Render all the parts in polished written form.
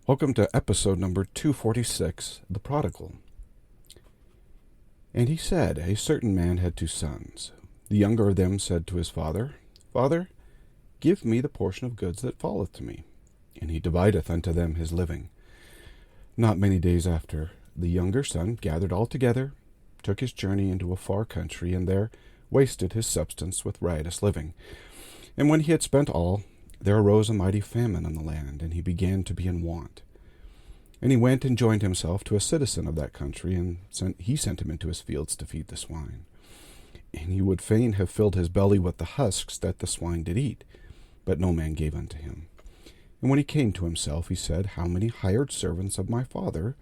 Welcome to episode number 246, The Prodigal. And he said, A certain man had 2 sons. The younger of them said to his father, Father, give me the portion of goods that falleth to me. And he divideth unto them his living. Not many days after, the younger son gathered all together, took his journey into a far country, and there wasted his substance with riotous living. And when he had spent all, there arose a mighty famine in the land, and he began to be in want. And he went and joined himself to a citizen of that country, and he sent him into his fields to feed the swine. And he would fain have filled his belly with the husks that the swine did eat, but no man gave unto him. And when he came to himself, he said, How many hired servants of my father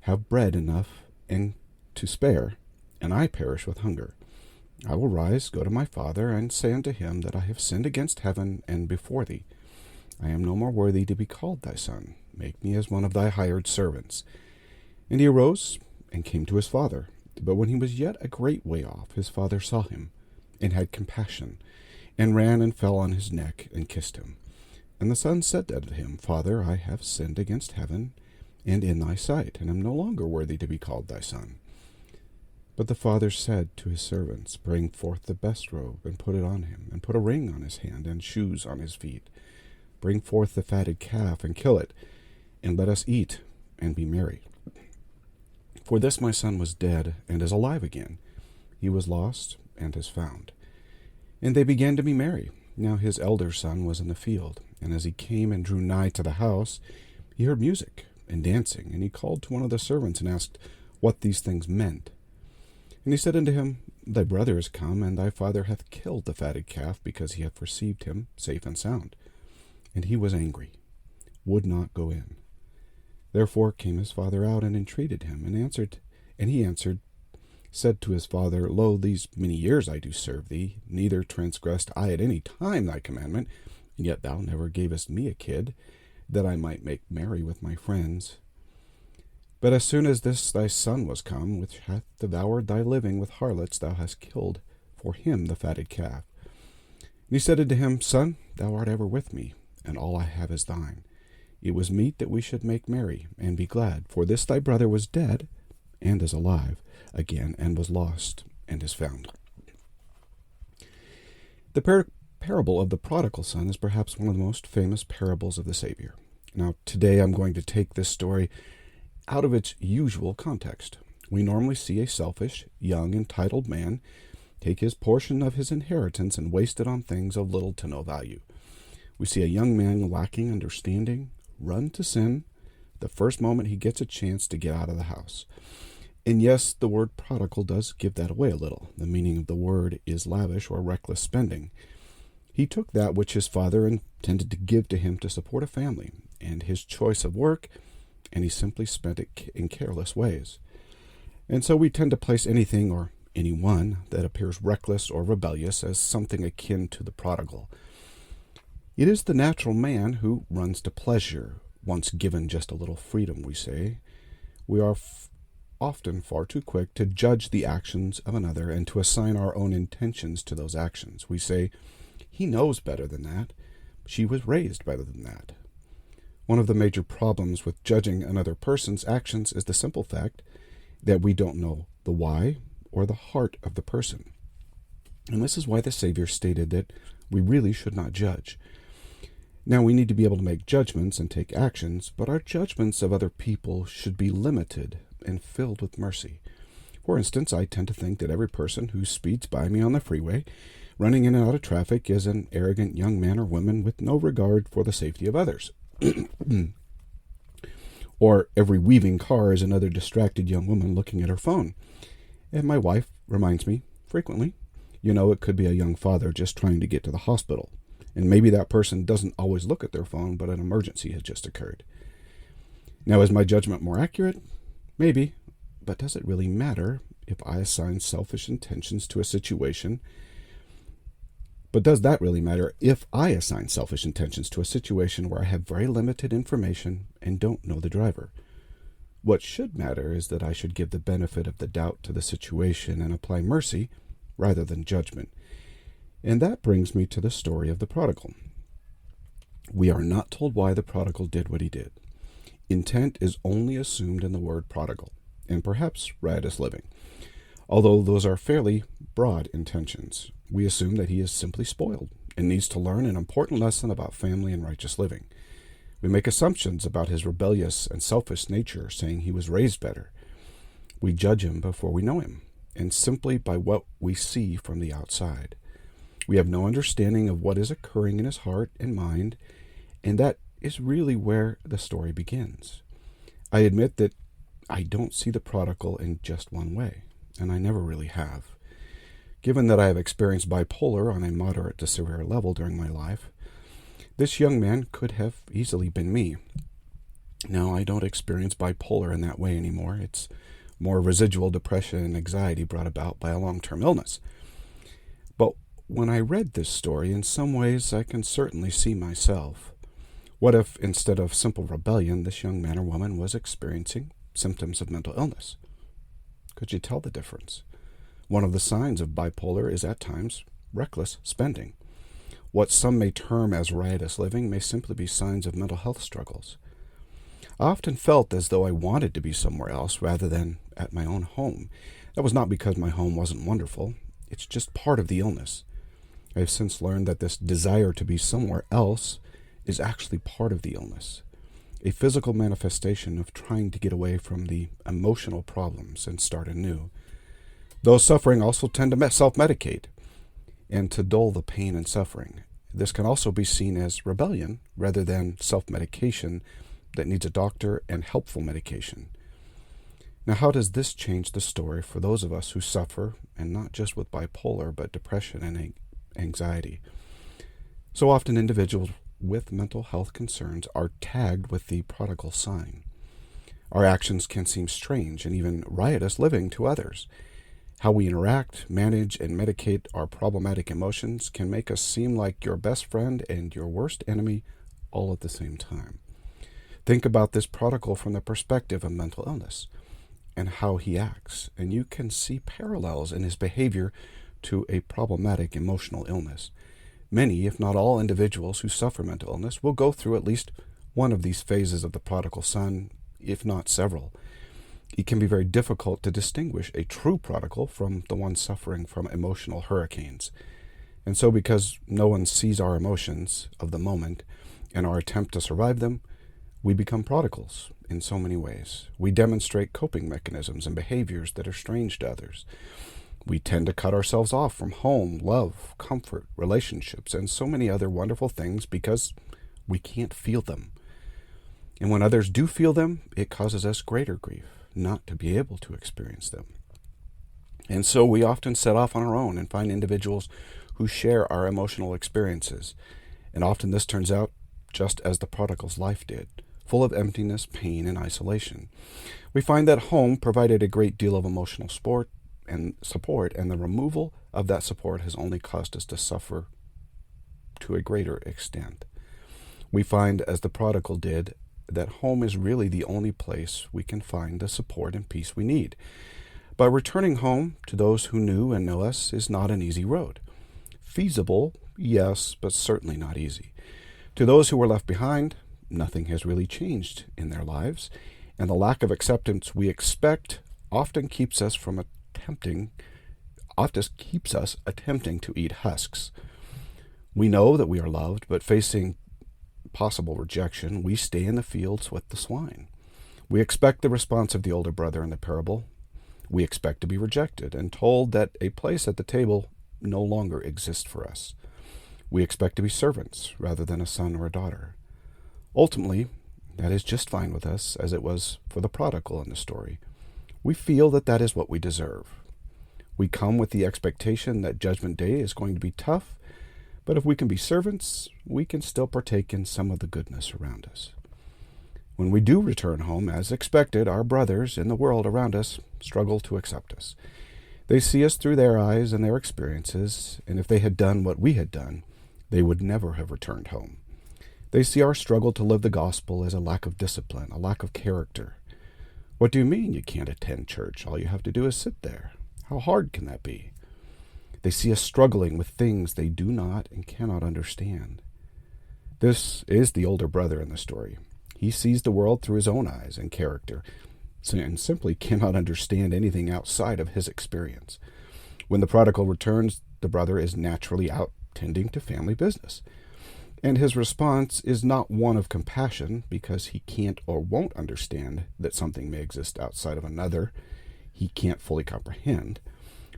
have bread enough and to spare, and I perish with hunger? I will rise, go to my father, and say unto him that I have sinned against heaven and before thee. I am no more worthy to be called thy son. Make me as one of thy hired servants. And he arose and came to his father. But when he was yet a great way off, his father saw him, and had compassion, and ran and fell on his neck, and kissed him. And the son said unto him, Father, I have sinned against heaven, and in thy sight, and am no longer worthy to be called thy son. But the father said to his servants, Bring forth the best robe, and put it on him, and put a ring on his hand, and shoes on his feet. Bring forth the fatted calf, and kill it, and let us eat, and be merry. For this my son was dead, and is alive again. He was lost, and is found. And they began to be merry. Now his elder son was in the field, and as he came and drew nigh to the house, he heard music and dancing, and he called to one of the servants, and asked what these things meant. And he said unto him, Thy brother is come, and thy father hath killed the fatted calf, because he hath received him safe and sound. And he was angry, would not go in. Therefore came his father out, and entreated him, and he answered, said to his father, Lo, these many years I do serve thee, neither transgressed I at any time thy commandment, and yet thou never gavest me a kid, that I might make merry with my friends. But as soon as this thy son was come, which hath devoured thy living with harlots, thou hast killed for him the fatted calf. And he said unto him, Son, thou art ever with me, and all I have is thine. It was meet that we should make merry, and be glad, for this thy brother was dead, and is alive again, and was lost, and is found. The parable of the prodigal son is perhaps one of the most famous parables of the Savior. Now, today I'm going to take this story out of its usual context. We normally see a selfish, young, entitled man take his portion of his inheritance and waste it on things of little to no value. We see a young man lacking understanding run to sin the first moment he gets a chance to get out of the house. And yes, the word prodigal does give that away a little. The meaning of the word is lavish or reckless spending. He took that which his father intended to give to him to support a family, and his choice of work, and he simply spent it in careless ways. And so we tend to place anything or anyone that appears reckless or rebellious as something akin to the prodigal. It is the natural man who runs to pleasure, once given just a little freedom, we say. We are often far too quick to judge the actions of another and to assign our own intentions to those actions. We say, he knows better than that. She was raised better than that. One of the major problems with judging another person's actions is the simple fact that we don't know the why or the heart of the person. And this is why the Savior stated that we really should not judge. Now, we need to be able to make judgments and take actions, but our judgments of other people should be limited and filled with mercy. For instance, I tend to think that every person who speeds by me on the freeway, running in and out of traffic, is an arrogant young man or woman with no regard for the safety of others. Or every weaving car is another distracted young woman looking at her phone. And my wife reminds me frequently, it could be a young father just trying to get to the hospital. And maybe that person doesn't always look at their phone, but an emergency has just occurred. Now, is my judgment more accurate? Maybe. But does it really matter if I assign selfish intentions to a situation? But does that really matter if I assign selfish intentions to a situation where I have very limited information and don't know the driver? What should matter is that I should give the benefit of the doubt to the situation and apply mercy rather than judgment. And that brings me to the story of the prodigal. We are not told why the prodigal did what he did. Intent is only assumed in the word prodigal, and perhaps riotous living. Although those are fairly broad intentions, we assume that he is simply spoiled and needs to learn an important lesson about family and righteous living. We make assumptions about his rebellious and selfish nature, saying he was raised better. We judge him before we know him, and simply by what we see from the outside. We have no understanding of what is occurring in his heart and mind, and that is really where the story begins. I admit that I don't see the prodigal in just one way, and I never really have. Given that I have experienced bipolar on a moderate to severe level during my life, this young man could have easily been me. Now, I don't experience bipolar in that way anymore. It's more residual depression and anxiety brought about by a long-term illness. But when I read this story, in some ways I can certainly see myself. What if, instead of simple rebellion, this young man or woman was experiencing symptoms of mental illness? Could you tell the difference? One of the signs of bipolar is at times reckless spending. What some may term as riotous living may simply be signs of mental health struggles. I often felt as though I wanted to be somewhere else rather than at my own home. That was not because my home wasn't wonderful. It's just part of the illness. I have since learned that this desire to be somewhere else is actually part of the illness, a physical manifestation of trying to get away from the emotional problems and start anew. Those suffering also tend to self-medicate and to dull the pain and suffering. This can also be seen as rebellion rather than self-medication that needs a doctor and helpful medication. Now, how does this change the story for those of us who suffer, and not just with bipolar, but depression and anxiety? So often individuals with mental health concerns are tagged with the prodigal sign. Our actions can seem strange and even riotous living to others. How we interact, manage, and medicate our problematic emotions can make us seem like your best friend and your worst enemy all at the same time. Think about this prodigal from the perspective of mental illness and how he acts, and you can see parallels in his behavior to a problematic emotional illness. Many, if not all, individuals who suffer mental illness will go through at least one of these phases of the prodigal son, if not several. It can be very difficult to distinguish a true prodigal from the one suffering from emotional hurricanes. And so because no one sees our emotions of the moment and our attempt to survive them, we become prodigals in so many ways. We demonstrate coping mechanisms and behaviors that are strange to others. We tend to cut ourselves off from home, love, comfort, relationships, and so many other wonderful things because we can't feel them. And when others do feel them, it causes us greater grief not to be able to experience them. And so we often set off on our own and find individuals who share our emotional experiences. And often this turns out just as the prodigal's life did, full of emptiness, pain, and isolation. We find that home provided a great deal of emotional support, and the removal of that support has only caused us to suffer to a greater extent. We find, as the prodigal did, that home is really the only place we can find the support and peace we need. But returning home to those who knew and know us is not an easy road. Feasible, yes, but certainly not easy. To those who were left behind, nothing has really changed in their lives, and the lack of acceptance we expect often keeps us attempting to eat husks. We know that we are loved, but facing possible rejection, we stay in the fields with the swine. We expect the response of the older brother in the parable. We expect to be rejected and told that a place at the table no longer exists for us. We expect to be servants rather than a son or a daughter. Ultimately, that is just fine with us, as it was for the prodigal in the story. We feel that that is what we deserve. We come with the expectation that Judgment Day is going to be tough, but if we can be servants, we can still partake in some of the goodness around us. When we do return home, as expected, our brothers in the world around us struggle to accept us. They see us through their eyes and their experiences, and if they had done what we had done, they would never have returned home. They see our struggle to live the gospel as a lack of discipline, a lack of character. What do you mean you can't attend church? All you have to do is sit there. How hard can that be? They see us struggling with things they do not and cannot understand. This is the older brother in the story. He sees the world through his own eyes and character, and simply cannot understand anything outside of his experience. When the prodigal returns, the brother is naturally out tending to family business. And his response is not one of compassion because he can't or won't understand that something may exist outside of another he can't fully comprehend.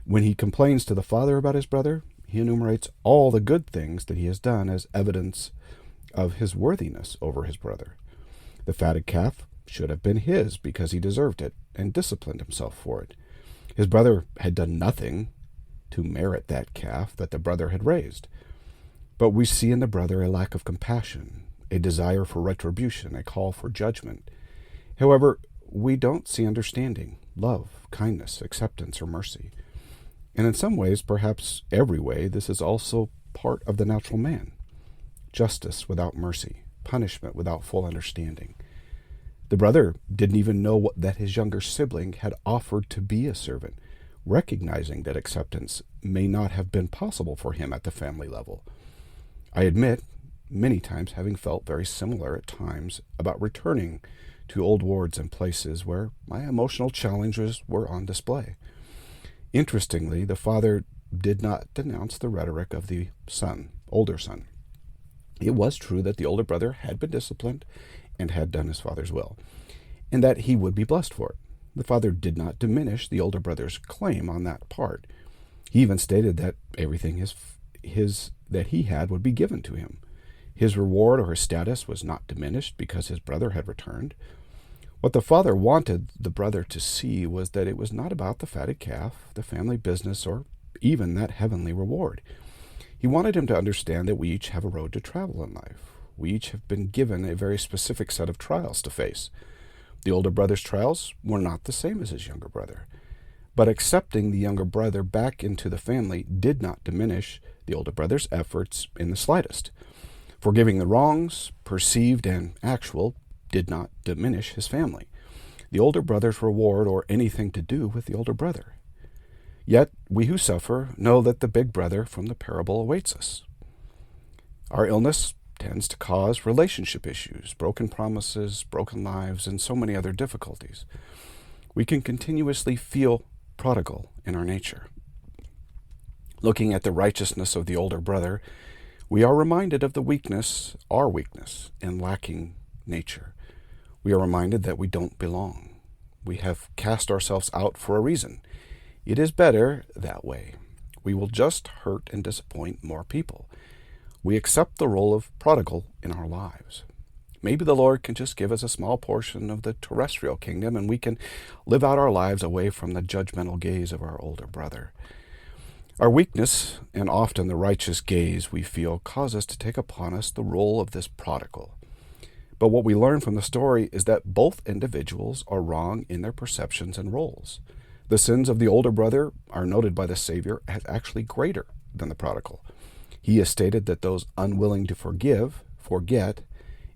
When he complains to the father about his brother, he enumerates all the good things that he has done as evidence of his worthiness over his brother. The fatted calf should have been his because he deserved it and disciplined himself for it. His brother had done nothing to merit that calf that the brother had raised. But we see in the brother a lack of compassion, a desire for retribution, a call for judgment. However, we don't see understanding, love, kindness, acceptance, or mercy. And in some ways, perhaps every way, this is also part of the natural man. Justice without mercy, punishment without full understanding. The brother didn't even know that his younger sibling had offered to be a servant, recognizing that acceptance may not have been possible for him at the family level. I admit, many times having felt very similar at times about returning to old wards and places where my emotional challenges were on display. Interestingly, the father did not denounce the rhetoric of the older son. It was true that the older brother had been disciplined and had done his father's will, and that he would be blessed for it. The father did not diminish the older brother's claim on that part. He even stated that everything that he had would be given to him. His reward or his status was not diminished because his brother had returned. What the father wanted the brother to see was that it was not about the fatted calf, the family business, or even that heavenly reward. He wanted him to understand that we each have a road to travel in life. We each have been given a very specific set of trials to face. The older brother's trials were not the same as his younger brother. But accepting the younger brother back into the family did not diminish the older brother's efforts in the slightest. Forgiving the wrongs, perceived and actual, did not diminish his family, the older brother's reward, or anything to do with the older brother. Yet we who suffer know that the big brother from the parable awaits us. Our illness tends to cause relationship issues, broken promises, broken lives, and so many other difficulties. We can continuously feel prodigal in our nature. Looking at the righteousness of the older brother, we are reminded of our weakness and lacking nature. We are reminded that we don't belong. We have cast ourselves out for a reason. It is better that way. We will just hurt and disappoint more people. We accept the role of prodigal in our lives. Maybe the Lord can just give us a small portion of the terrestrial kingdom and we can live out our lives away from the judgmental gaze of our older brother. Our weakness, and often the righteous gaze we feel, cause us to take upon us the role of this prodigal. But what we learn from the story is that both individuals are wrong in their perceptions and roles. The sins of the older brother are noted by the Savior as actually greater than the prodigal. He has stated that those unwilling to forgive, forget,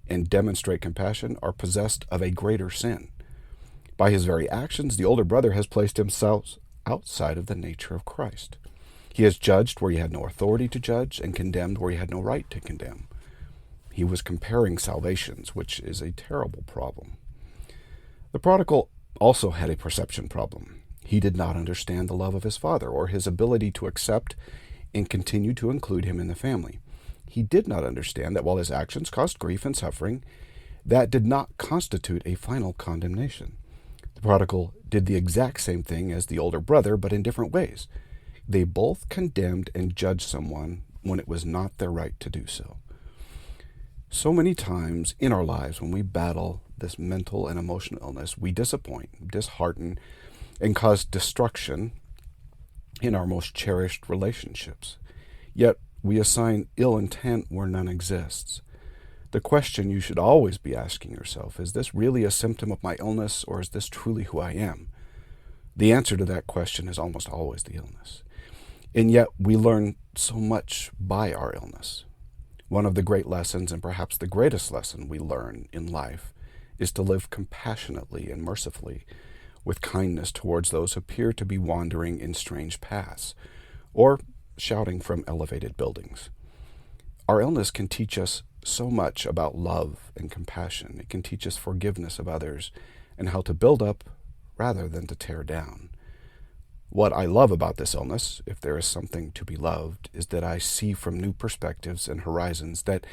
and demonstrate compassion are possessed of a greater sin. By his very actions, the older brother has placed himself outside of the nature of Christ. He has judged where he had no authority to judge and condemned where he had no right to condemn. He was comparing salvations, which is a terrible problem. The prodigal also had a perception problem. He did not understand the love of his father or his ability to accept and continue to include him in the family. He did not understand that while his actions caused grief and suffering, that did not constitute a final condemnation. The prodigal did the exact same thing as the older brother, but in different ways. They both condemned and judged someone when it was not their right to do so. So many times in our lives when we battle this mental and emotional illness, we disappoint, dishearten, and cause destruction in our most cherished relationships. Yet we assign ill intent where none exists. The question you should always be asking yourself, is this really a symptom of my illness, or is this truly who I am? The answer to that question is almost always the illness. And yet we learn so much by our illness. One of the great lessons, and perhaps the greatest lesson we learn in life, is to live compassionately and mercifully, with kindness towards those who appear to be wandering in strange paths, or shouting from elevated buildings. Our illness can teach us so much about love and compassion. It can teach us forgiveness of others and how to build up rather than to tear down. What I love about this illness, if there is something to be loved, is that I see from new perspectives and horizons that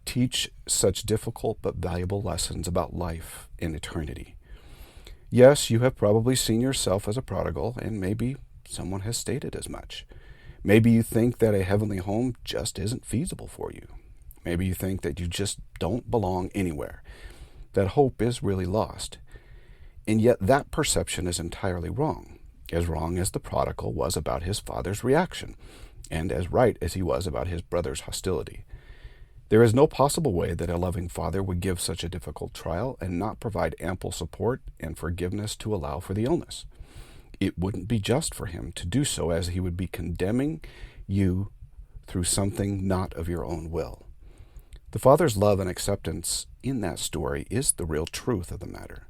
teach such difficult but valuable lessons about life and eternity. Yes, you have probably seen yourself as a prodigal, and maybe someone has stated as much. Maybe you think that a heavenly home just isn't feasible for you. Maybe you think that you just don't belong anywhere, that hope is really lost. And yet that perception is entirely wrong as the prodigal was about his father's reaction, and as right as he was about his brother's hostility. There is no possible way that a loving father would give such a difficult trial and not provide ample support and forgiveness to allow for the illness. It wouldn't be just for him to do so, as he would be condemning you through something not of your own will. The Father's love and acceptance in that story is the real truth of the matter.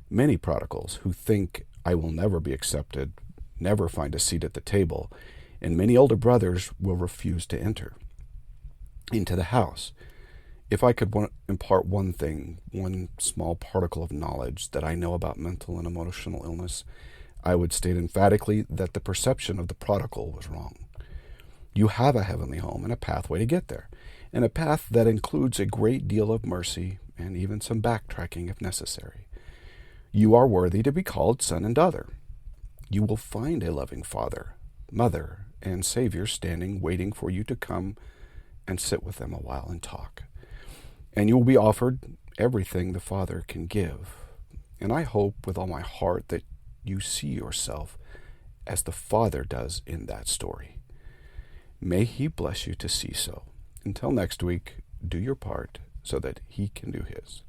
Many prodigals who think, I will never be accepted, never find a seat at the table, and many older brothers will refuse to enter into the house. If I could impart one thing, one small particle of knowledge that I know about mental and emotional illness, I would state emphatically that the perception of the prodigal was wrong. You have a heavenly home and a pathway to get there, and a path that includes a great deal of mercy and even some backtracking if necessary. You are worthy to be called son and daughter. You will find a loving father, mother, and Savior standing waiting for you to come and sit with them a while and talk. And you will be offered everything the Father can give. And I hope with all my heart that you see yourself as the Father does in that story. May He bless you to see so. Until next week, do your part so that He can do His.